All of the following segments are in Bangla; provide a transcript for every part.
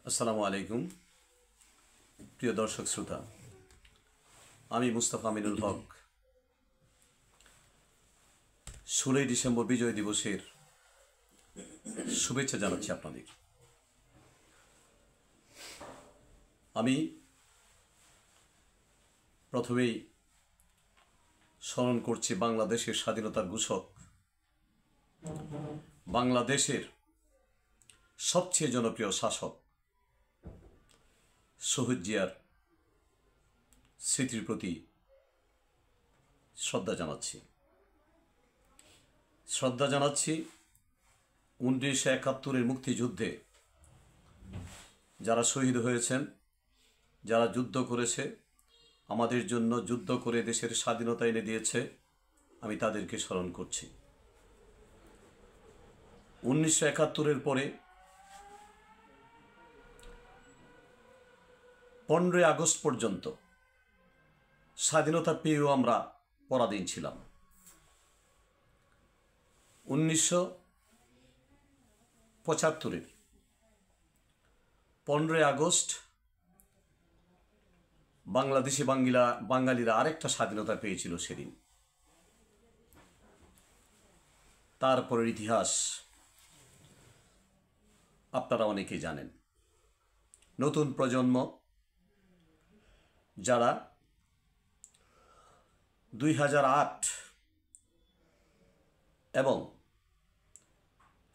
আসসালামু আলাইকুম প্রিয় দর্শক শ্রোতা, আমি মুস্তাফা আমিনুল হক 16ই ডিসেম্বর বিজয় দিবসের শুভেচ্ছা জানাচ্ছি আপনাদের। আমি প্রথমেই স্মরণ করছি বাংলাদেশের স্বাধীনতার ঘোষক, বাংলাদেশের সবচেয়ে জনপ্রিয় শাসক শহীদ জিয়ার স্মৃতির প্রতি শ্রদ্ধা জানাচ্ছি। 1971-এর মুক্তিযুদ্ধে যারা শহীদ হয়েছেন, যারা যুদ্ধ করেছে, আমাদের জন্য যুদ্ধ করে দেশের স্বাধীনতা এনে দিয়েছে, আমি তাদেরকে স্মরণ করছি। 1971-এর পরে 15ই আগস্ট পর্যন্ত স্বাধীনতা পেয়েও আমরা পরাধীন ছিলাম। 1975-এর 15ই আগস্ট বাংলাদেশি বাঙালিরা আরেকটা স্বাধীনতা পেয়েছিল সেদিন। তারপরের ইতিহাস আপনারা অনেকেই জানেন। নতুন প্রজন্ম যারা 2008 এবং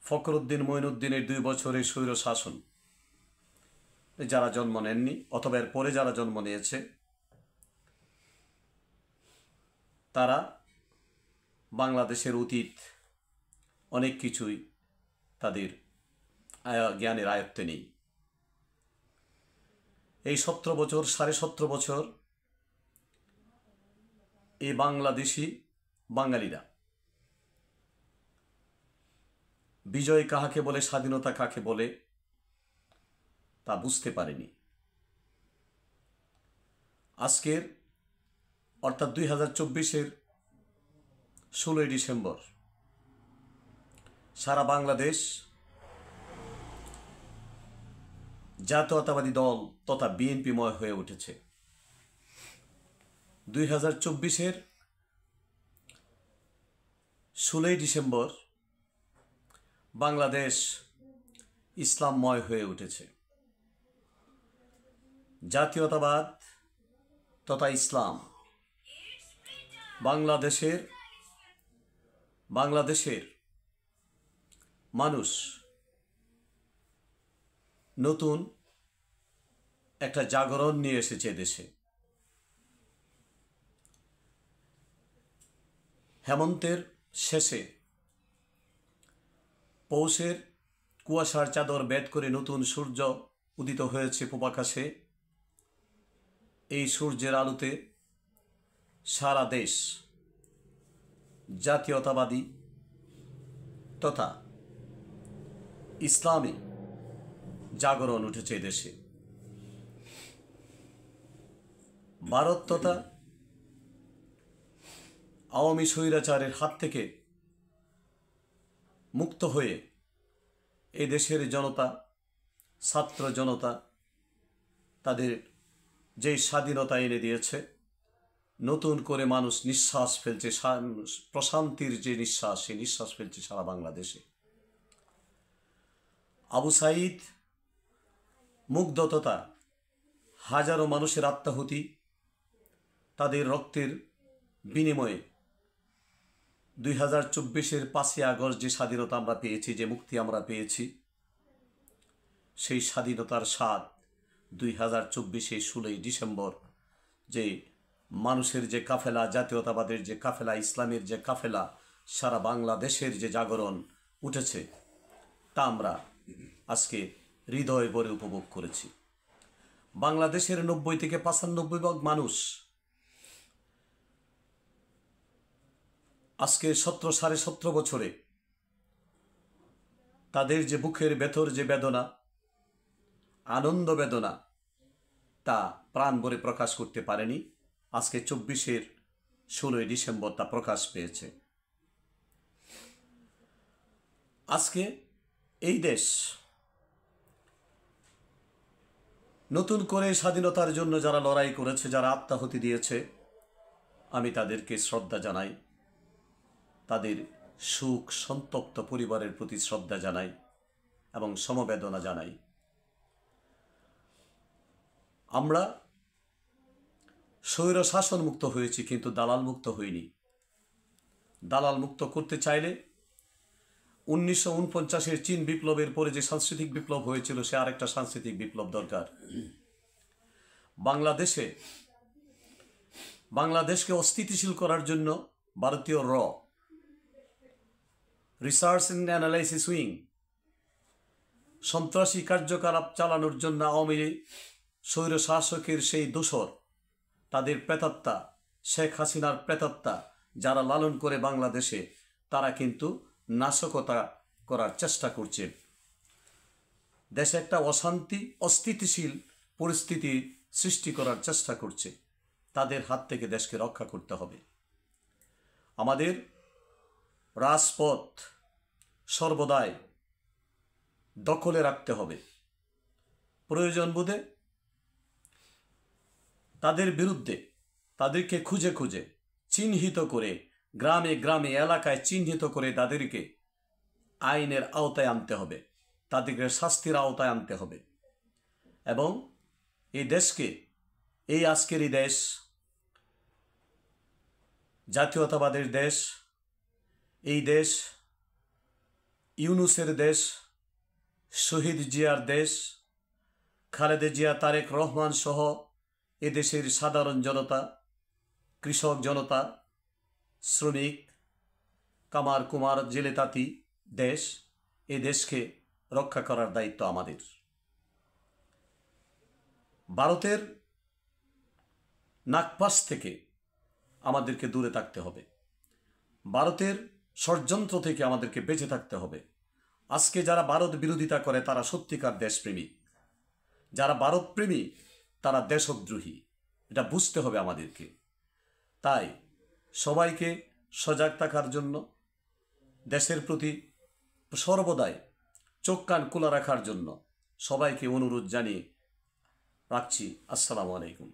ফখরুদ্দিন মঈনুদ্দিনের 2 বছরের স্বৈর শাসন যারা জন্ম নেননি অথবা এর পরে যারা জন্ম নিয়েছে, তারা বাংলাদেশের অতীত অনেক কিছুই তাদের জ্ঞানের আয়ত্তে নেই। এই 17 বছর 17.5 বছর এই বাংলাদেশি বাঙালিরা বিজয় কাহাকে বলে, স্বাধীনতা কাকে বলে তা বুঝতে পারেনি। আজকের অর্থাৎ 2024-এর 16ই ডিসেম্বর সারা বাংলাদেশ জাতীয়তাবাদী দল তথা বিএনপিময় হয়ে উঠেছে। 2024-এর 16ই ডিসেম্বর বাংলাদেশ ইসলামময় হয়ে উঠেছে। জাতীয়তাবাদ তথা ইসলাম বাংলাদেশের মানুষ নতুন একটা জাগরণ নিয়ে এসেছে দেশে। হেমন্তের শেষে পৌষের কুয়াশার চাদর ভেদ করে নতুন সূর্য উদিত হয়েছে পূবাকাশে। এই সূর্যের আলোতে সারা দেশ জাতীয়তাবাদী তথা ইসলামী জাগরণ উঠেছে দেশে। ভারত তথা আওয়ামী স্বৈরাচারের হাত থেকে মুক্ত হয়ে এই দেশের জনতা, ছাত্র জনতা তাদের যে স্বাধীনতা এনে দিয়েছে, নতুন করে মানুষ নিঃশ্বাস ফেলছে, প্রশান্তির যে নিঃশ্বাস, সেই নিঃশ্বাস ফেলছে সারা বাংলাদেশে। আবু সাঈদ, মুগ্ধতা, হাজারো মানুষের আত্মাহুতি, তাদের রক্তের বিনিময়ে 2024-এর 5ই আগস্ট যে স্বাধীনতা আমরা পেয়েছি, যে মুক্তি আমরা পেয়েছি, সেই স্বাধীনতার স্বাদ 2024-এর 16ই ডিসেম্বর যে মানুষের যে কাফেলা, জাতীয়তাবাদের যে কাফেলা, ইসলামের যে কাফেলা, সারা বাংলাদেশের যে জাগরণ উঠেছে, তা আমরা আজকে হৃদয় ভরে উপভোগ করেছি। বাংলাদেশের 90 থেকে 95% মানুষ আজকে 17 বছরে তাদের যে বুকের ভেতর যে বেদনা, আনন্দ বেদনা, তা প্রাণ ভরে প্রকাশ করতে পারেনি। আজকে 24-এর 16ই ডিসেম্বর তা প্রকাশ পেয়েছে। আজকে এই দেশ নতুন করে স্বাধীনতার জন্য যারা লড়াই করেছে, যারা আত্মাহুতি দিয়েছে, আমি তাদেরকে শ্রদ্ধা জানাই, তাদের সুখ সন্তপ্ত পরিবারের প্রতি শ্রদ্ধা জানাই এবং সমবেদনা জানাই। আমরা স্বৈর শাসন মুক্ত হয়েছি, কিন্তু দালাল মুক্ত হইনি। দালাল মুক্ত করতে চাইলে 1949-এর চীন বিপ্লবের পরে যে সাংস্কৃতিক বিপ্লব হয়েছিল, সে আরেকটা সাংস্কৃতিক বিপ্লব দরকার। বাংলাদেশকে অস্থিতিশীল করার জন্য ভারতীয় রিসার্চ অ্যান্ড অ্যানালাইসিস উইং সন্ত্রাসী কার্যকলাপ চালানোর জন্য আওয়ামী স্বৈর শাসকের সেই দোসর, তাদের প্রেতাত্মা, শেখ হাসিনার প্রেতাত্মা যারা লালন করে বাংলাদেশে, তারা কিন্তু নাশকতা করার চেষ্টা করছে। দেশে একটা অশান্তি, অস্থিতিশীল পরিস্থিতি সৃষ্টি করার চেষ্টা করছে। তাদের হাত থেকে দেশকে রক্ষা করতে হবে। আমাদের রাজপথ সর্বদাই দখলে রাখতে হবে। প্রয়োজন বোধে তাদের বিরুদ্ধে, তাদেরকে খুঁজে খুঁজে চিহ্নিত করে, গ্রামে গ্রামে এলাকায় চিহ্নিত করে তাদেরকে আইনের আওতায় আনতে হবে, তাদেরকে শাস্তির আওতায় আনতে হবে। এবং এই দেশকে, এই আজকের এই দেশ জাতীয়তাবাদের দেশ, এই দেশ ইউনূসের দেশ, শহীদ জিয়ার দেশ, খালেদা জিয়া, তারেক রহমান সহ এদেশের সাধারণ জনতা, কৃষক জনতা, শ্রমিক, কামার কুমার, জেলে তাঁতি দেশ, এই দেশকে রক্ষা করার দায়িত্ব আমাদের। ভারতের নাগপাশ থেকে আমাদেরকে দূরে থাকতে হবে। ভারতের ষড়যন্ত্র থেকে আমাদেরকে বেঁচে থাকতে হবে। আজকে যারা ভারত বিরোধিতা করে, তারা সত্যিকার দেশপ্রেমিক। যারা ভারতপ্রেমী, তারা দেশদ্রোহী। এটা বুঝতে হবে আমাদেরকে। তাই সবাইকে সজাগ থাকার জন্য, দেশের প্রতি সর্বদাই চোখ কান খোলা রাখার জন্য সবাইকে অনুরোধ জানিয়ে রাখছি। আসসালামু আলাইকুম।